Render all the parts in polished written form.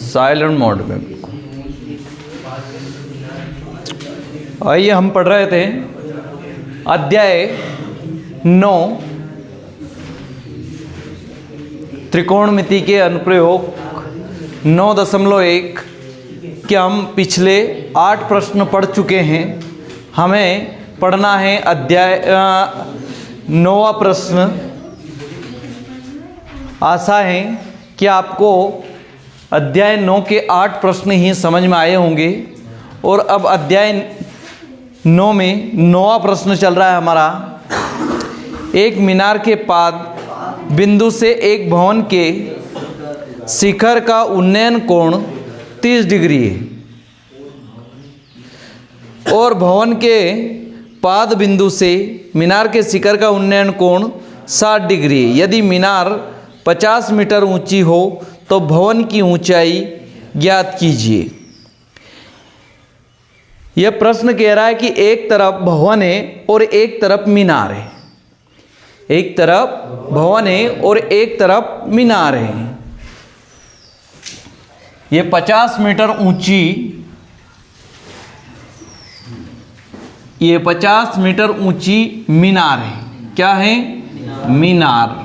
Silent mode में। आइए हम पढ़ रहे थे अध्याय 9 त्रिकोणमिति के अनुप्रयोग 9.1 कि हम पिछले 8 प्रश्न पढ़ चुके हैं। हमें पढ़ना है अध्याय 9वां प्रश्न। आशा है कि आपको अध्याय 9 के 8 प्रश्न ही समझ में आए होंगे। और अब अध्याय 9 में 9वां प्रश्न चल रहा है हमारा। एक मीनार के पाद बिंदु से एक भवन के शिखर का उन्नयन कोण 30 डिग्री है और भवन के पाद बिंदु से मीनार के शिखर का उन्नयन कोण 60 डिग्री है। यदि मीनार 50 मीटर ऊंची हो तो भवन की ऊंचाई ज्ञात कीजिए। यह प्रश्न कह रहा है कि एक तरफ भवन है और एक तरफ मीनार है। एक तरफ भवन है और एक तरफ मीनार है। यह 50 मीटर ऊंची, ये 50 मीटर ऊंची मीनार है। क्या है? मीनार।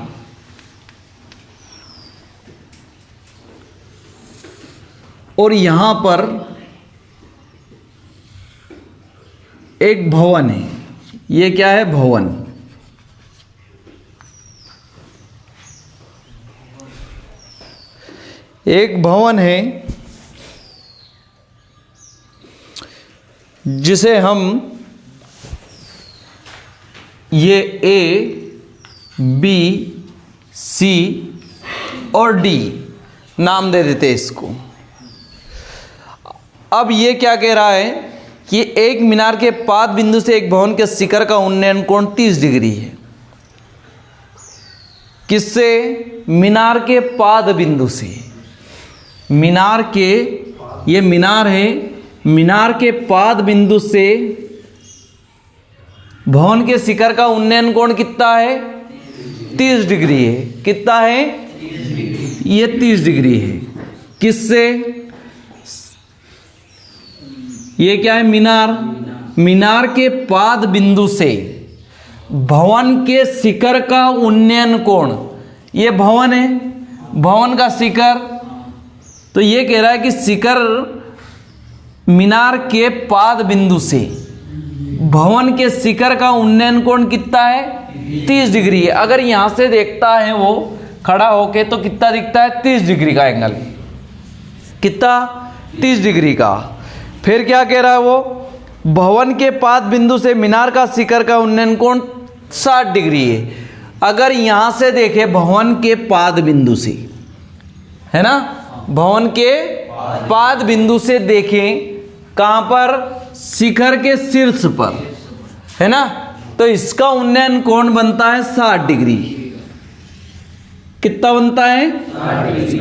और यहां पर एक भवन है। ये क्या है? भवन। एक भवन है जिसे हम ये A, B, C और D नाम दे देते हैं इसको। अब ये क्या कह रहा है कि एक मीनार के पाद बिंदु से एक भवन के शिखर का उन्नयन कोण 30 डिग्री है। किससे? मीनार के पाद बिंदु से। मीनार के, ये मीनार है, मीनार के पाद बिंदु से भवन के शिखर का उन्नयन कोण कितना है? 30 डिग्री है। कितना है? ये 30 डिग्री है। किससे? ये क्या है? मीनार। मीनार के पाद बिंदु से भवन के शिखर का उन्नयन कोण, ये भवन है, भवन का शिखर। तो ये कह रहा है कि शिखर मीनार के पाद बिंदु से भवन के शिखर का उन्नयन कोण कितना है? 30 डिग्री है। अगर यहां से देखता है वो खड़ा होके तो कितना दिखता है? 30 डिग्री का एंगल। कितना? 30 डिग्री का। फिर क्या कह रहा है वो? भवन के पाद बिंदु से मीनार का शिखर का उन्नयन कोण 60 डिग्री है। अगर यहां से देखे भवन के पाद बिंदु से, है ना, भवन के पाद बिंदु से देखें कहां पर? शिखर के शीर्ष पर, है ना, तो इसका उन्नयन कोण बनता है 60 डिग्री। कितना बनता है?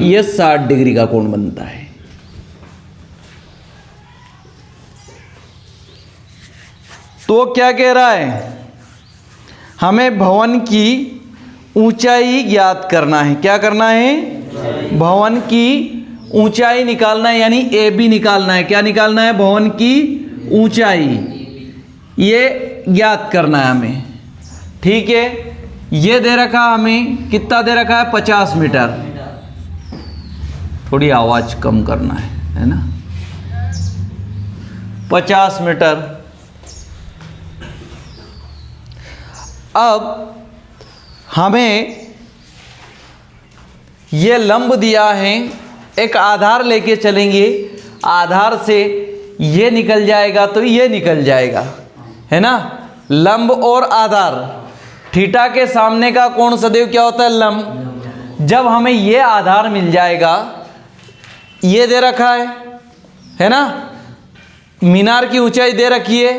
ये 60 डिग्री का कोण बनता है। तो क्या कह रहा है? हमें भवन की ऊंचाई ज्ञात करना है। क्या करना है? भवन की ऊंचाई निकालना है, यानी AB निकालना है। क्या निकालना है? भवन की ऊंचाई, ये ज्ञात करना है हमें। ठीक है, ये दे रखा हमें, कितना दे रखा है? 50 मीटर। थोड़ी आवाज कम करना है ना। 50 मीटर। अब हमें ये लंब दिया है, एक आधार लेके चलेंगे, आधार से ये निकल जाएगा तो ये निकल जाएगा, है ना। लंब और आधार, थीटा के सामने का कोण सदैव क्या होता है? लंब। जब हमें ये आधार मिल जाएगा, ये दे रखा है ना, मीनार की ऊंचाई दे रखी है,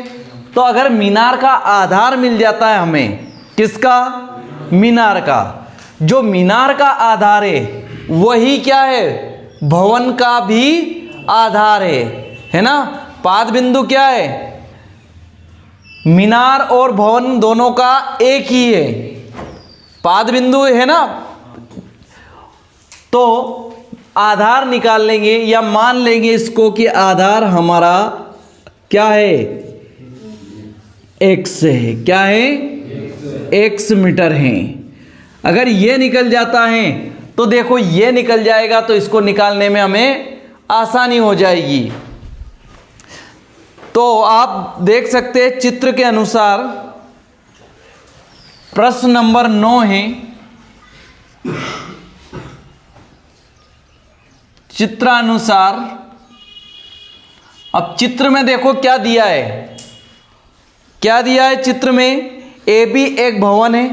तो अगर मीनार का आधार मिल जाता है हमें, किसका? मीनार का। जो मीनार का आधार है वही क्या है? भवन का भी आधार है ना। पाद बिंदु क्या है? मीनार और भवन दोनों का एक ही है। पाद बिंदु है ना, तो आधार निकाल लेंगे या मान लेंगे इसको कि आधार हमारा क्या है, x है। क्या है, x मीटर है। अगर ये निकल जाता है तो देखो ये निकल जाएगा तो इसको निकालने में हमें आसानी हो जाएगी। तो आप देख सकते हैं चित्र के अनुसार प्रश्न नंबर 9 है। चित्रानुसार, अब चित्र में देखो क्या दिया है, क्या दिया है चित्र में, ए बी एक भवन है।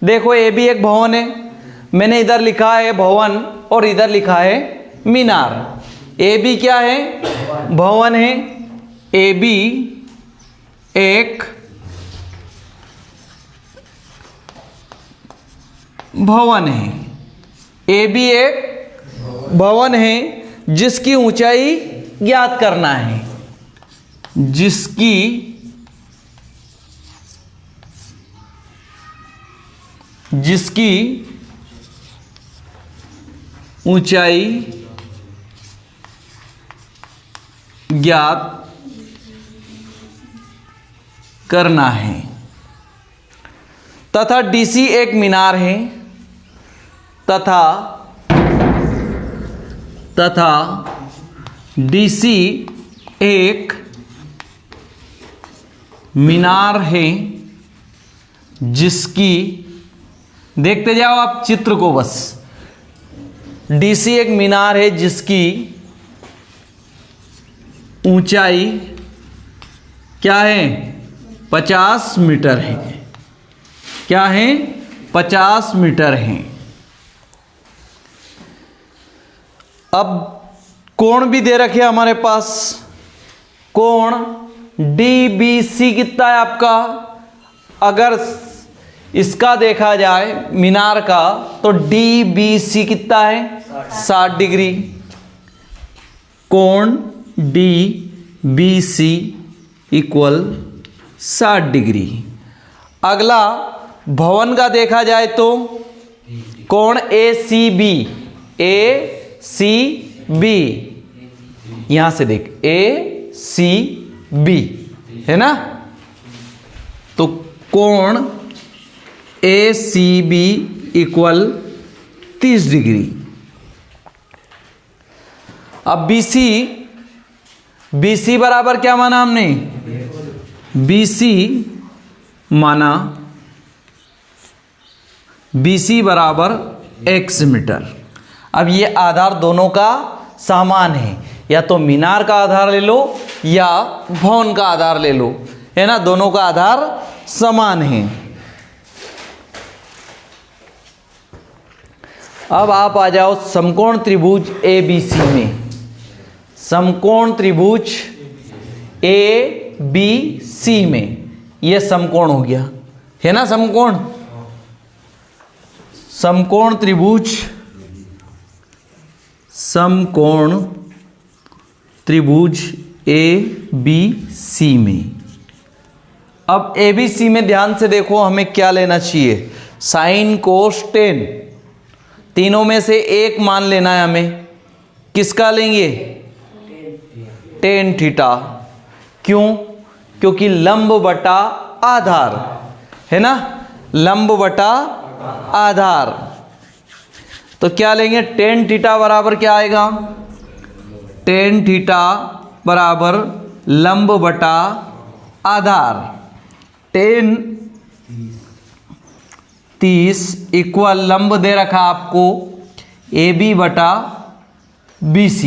देखो ए बी एक भवन है, मैंने इधर लिखा है भवन और इधर लिखा है मीनार। ए बी क्या है, भवन है। ए बी एक भवन है। ए बी एक भवन है जिसकी ऊंचाई ज्ञात करना है, जिसकी ऊंचाई ज्ञात करना है तथा डीसी एक मीनार है तथा डीसी एक मीनार है जिसकी, देखते जाओ आप चित्र को बस, डीसी एक मीनार है जिसकी ऊंचाई क्या है, 50 मीटर है। क्या है, 50 मीटर है। अब कोण भी दे रखे हमारे पास, कोण डीबीसी कितना है आपका, अगर इसका देखा जाए मीनार का तो डीबीसी कितना है, 60 डिग्री। कोण डीबीसी इक्वल 60 डिग्री। अगला भवन का देखा जाए तो कोण एसीबी, एसीबी, यहां से देख एसीबी है ना, तो कोण एसीबी इक्वल 30 डिग्री। अब बीसी, बीसी बराबर क्या माना हमने, बीसी माना बीसी बराबर x मीटर। अब ये आधार दोनों का समान है, या तो मीनार का आधार ले लो या भवन का आधार ले लो, है ना, दोनों का आधार समान है। अब आप आ जाओ समकोण त्रिभुज ABC में। समकोण त्रिभुज ABC में यह समकोण हो गया, है ना, समकोण, समकोण त्रिभुज, समकोण त्रिभुज ABC में। अब ABC में ध्यान से देखो हमें क्या लेना चाहिए, साइन कोस टेन, तीनों में से एक मान लेना है हमें। किसका लेंगे, टेन थीटा। क्यों, क्योंकि लंब बटा आधार, है ना, लंब बटा आधार। तो क्या लेंगे, टेन थीटा बराबर क्या आएगा, टेन थीटा बराबर लंब बटा आधार। टेन 30 इक्वल लंब दे रखा आपको AB बटा BC,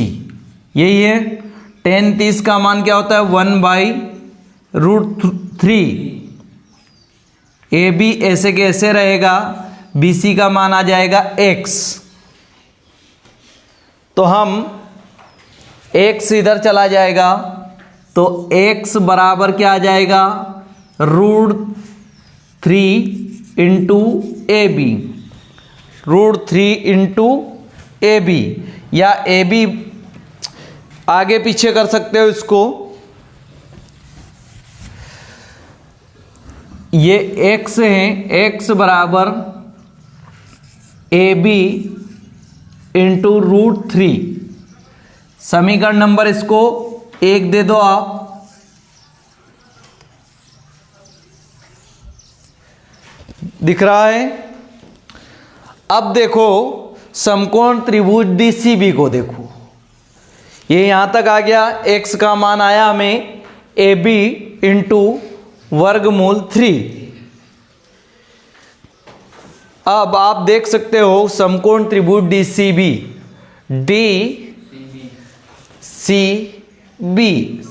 यही है। टेन 30 का मान क्या होता है, 1/√3। AB ऐसे कैसे रहेगा, BC का मान आ जाएगा x, तो हम x इधर चला जाएगा तो x बराबर क्या आ जाएगा, √3 इंटू AB, √3 इंटू AB, या AB आगे पीछे कर सकते हो इसको। ये x है, x बराबर AB इंटू √3। समीकरण नंबर इसको 1 दे दो आप। दिख रहा है? अब देखो समकोण त्रिभुज डीसीबी को देखो, ये यहां तक आ गया, x का मान आया हमें AB इंटू वर्गमूल 3। अब आप देख सकते हो समकोण त्रिभुज डीसीबी, DCB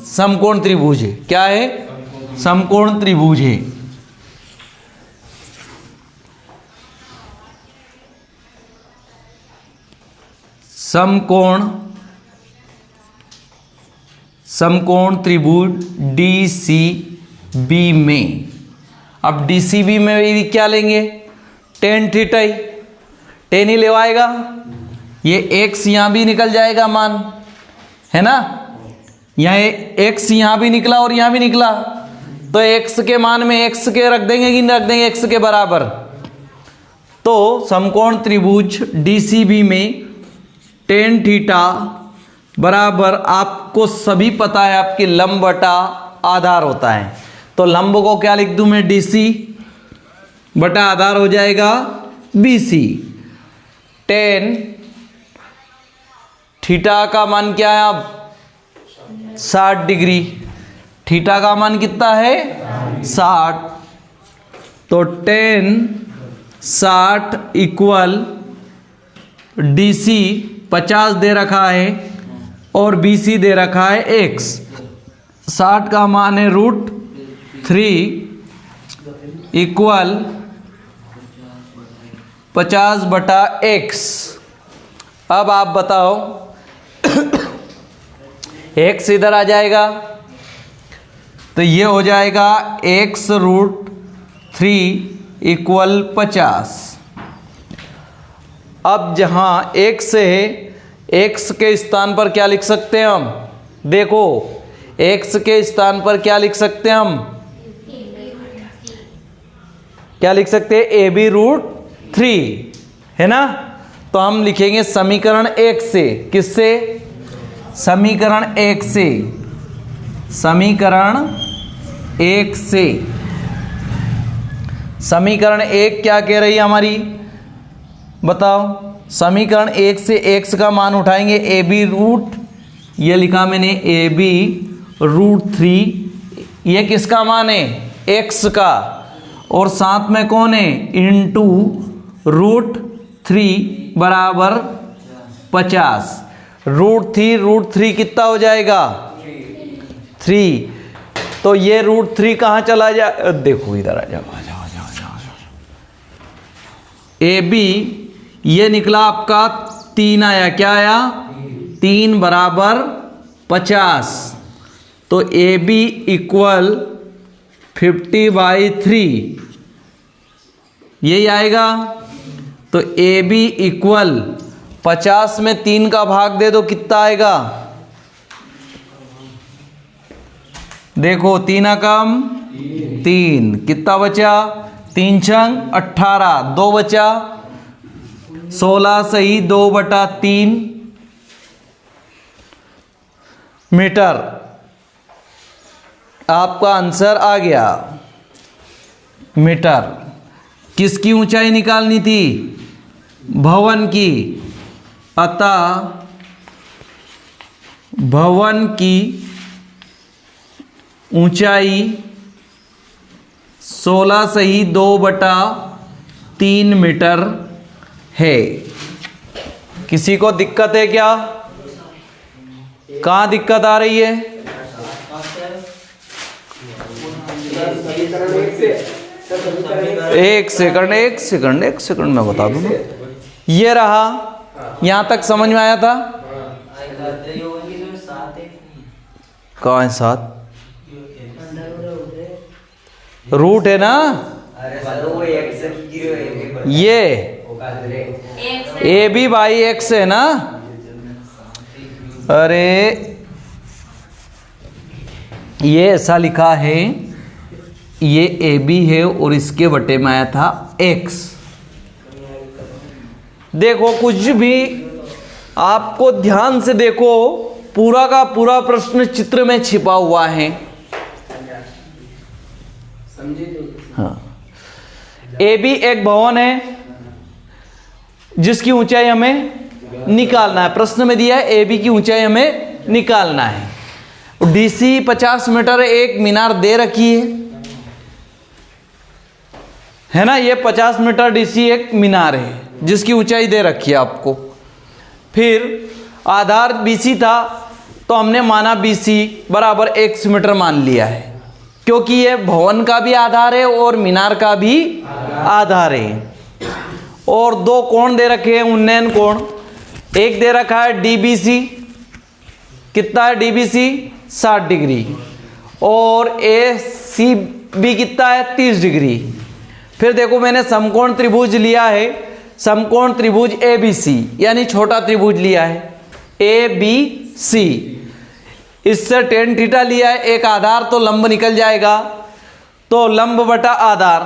समकोण त्रिभुज है। क्या है? समकोण त्रिभुज है। समकोण त्रिभुज DCB में, अब DCB में भी क्या लेंगे? tan थीटा ही, tan ही लेवाएगा। ये x यहां भी निकल जाएगा मान, है ना? यहाँ x यहां भी निकला और यहां भी निकला, तो x के मान में x के रख देंगे कि नहीं रख देंगे? x के बराबर। तो समकोण त्रिभुज DCB में tan थीटा बराबर, आपको सभी पता है, आपकी लंब बटा आधार होता है। तो लंब को क्या लिख दूं मैं? DC बटा आधार हो जाएगा BC। tan थीटा का मान क्या है? अब 60 डिग्री। थीटा का मान कितना है? 60। तो tan 60 इक्वल DC 50 दे रखा है और BC दे रखा है x। 60 का मान है √3 इक्वल 50 बटा x। अब आप बताओ x इधर आ जाएगा तो ये हो जाएगा x √3 इक्वल 50। अब जहां x है, x के स्थान पर क्या लिख सकते हैं हम? देखो x के स्थान पर क्या लिख सकते हैं हम? क्या लिख सकते हैं? AB √3, है ना? तो हम लिखेंगे समीकरण 1 से। किससे? समीकरण 1 से। समीकरण 1 से। समीकरण 1 क्या कह रही है हमारी? बताओ। समीकरण 1 से x का मान उठाएंगे AB ये लिखा मैंने AB √3। ये किसका मान है? x का। और साथ में कौन है? इंटू √3 बराबर 50। √3 कितना हो जाएगा? 3। तो ये √3 कहाँ चला जाए? देखो इधर आ जाओ, आ जाओ, आ जाओ, आ जाओ। AB ये निकला आपका 3 आया। क्या आया? 3 बराबर 50। तो AB इक्वल 50/3 यही आएगा। तो AB इक्वल 50 में 3 का भाग दे दो, कितना आएगा? देखो 3 कम 3, कितना बचा? 3 छंग 18, 2 बचा 16 सही 2/3 मीटर। आपका आंसर आ गया मीटर। किसकी ऊंचाई निकालनी थी? भवन की। अतः भवन की ऊंचाई 16 सही 2/3 मीटर है। किसी को दिक्कत है क्या? कहाँ दिक्कत आ रही है? एक सेकंड मैं बता दूं। ये रहा, यहां तक समझ में आया था? कहाँ है 7? रूट है ना ये? AB/x है ना? अरे ये ऐसा लिखा है, ये AB है और इसके बटे में आया था x। देखो कुछ भी आपको ध्यान से देखो, पूरा का पूरा प्रश्न चित्र में छिपा हुआ है। हाँ, ए बी एक भवन है जिसकी ऊंचाई हमें निकालना है। प्रश्न में दिया है ए बी की ऊंचाई हमें निकालना है। डीसी 50 मीटर एक मीनार दे रखी है ना, ये 50 मीटर डीसी एक मीनार है जिसकी ऊंचाई दे रखी है आपको। फिर आधार बीसी था तो हमने माना बीसी बराबर 100 मीटर मान लिया है, क्योंकि ये भवन का भी आधार है और मीनार का भी आधार है। और दो कोण दे रखे हैं, उन्नयन कोण। एक दे रखा है डीबीसी, कितना है डीबीसी 60 डिग्री, और ए सी बी कितना है 30 डिग्री। फिर देखो मैंने समकोण त्रिभुज लिया है, समकोण त्रिभुज ए बी सी यानी छोटा त्रिभुज लिया है ए बी सी। इससे tan थीटा लिया है, एक आधार तो लंब निकल जाएगा, तो लंब बटा आधार,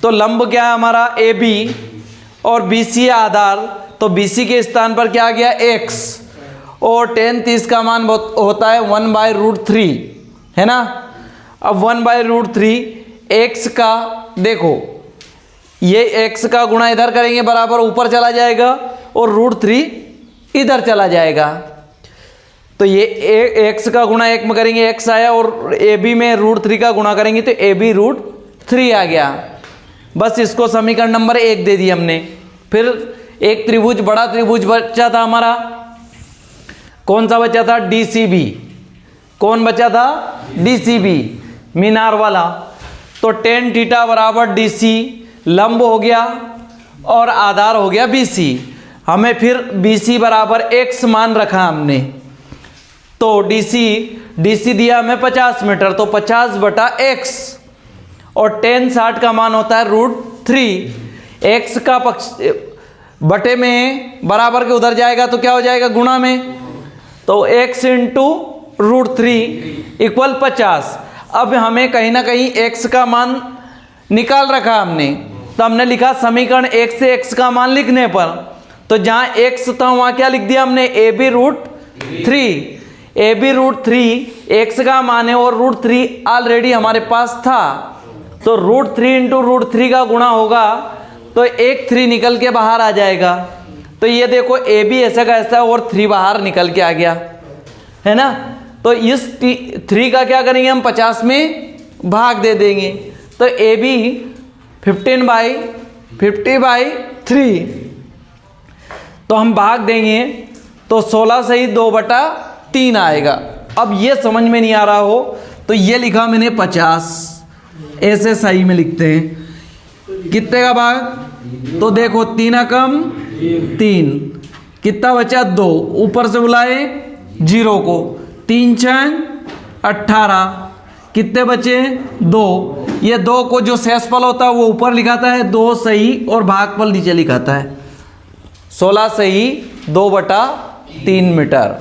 तो लंब क्या है हमारा ए बी और बी सी आधार, तो बी सी के स्थान पर क्या आ गया x, और tan 30 का मान होता है 1/√3 है ना। अब 1/√3 x का देखो, ये x का गुणा इधर करेंगे बराबर ऊपर चला जाएगा और √3 इधर चला जाएगा, तो ये x का गुणा 1 में करेंगे x आया, और ए बी में √3 का गुणा करेंगे तो ए बी √3 आ गया। बस इसको समीकरण नंबर 1 दे दिया हमने। फिर एक त्रिभुज, बड़ा त्रिभुज बचा था हमारा, कौन सा बचा था DCB, कौन बचा था DCB मीनार वाला। तो tan थीटा बराबर DC लंब हो गया और आधार हो गया BC। हमें फिर BC बराबर x मान रखा हमने, तो DC दिया हमें 50 मीटर, तो 50 बटा x, और tan 60 का मान होता है √3। x का पक्ष बटे में बराबर के उधर जाएगा तो क्या हो जाएगा गुणा में, तो x इंटू √3 इक्वल 50। अब हमें कहीं ना कहीं x का मान निकाल रखा हमने, तो हमने लिखा समीकरण 1 से x का मान लिखने पर, तो जहां x था वहां क्या लिख दिया हमने ए बी √3 x का मान है और √3 ऑलरेडी हमारे पास था, तो √3 इंटू √3 का गुणा होगा तो 3 निकल के बाहर आ जाएगा। तो ये देखो ए बी ऐसा का ऐसा और 3 बाहर निकल के आ गया है ना। तो इस 3 का क्या करेंगे हम 50 में भाग दे देंगे, तो ए बी 15/50/3, तो हम भाग देंगे तो 16 से ही 2/3 आएगा। अब ये समझ में नहीं आ रहा हो तो ये लिखा मैंने 50, ऐसे सही में लिखते हैं। कितने का भाग, तो देखो 3 कम 3, कितना बचा 2, ऊपर से बुलाए 0 को, 3 6 18, कितने बचे 2। ये 2 को जो शेषफल होता है वो ऊपर लिखाता है 2 सही और भागफल नीचे लिखाता है। 16 सही 2/3 मीटर।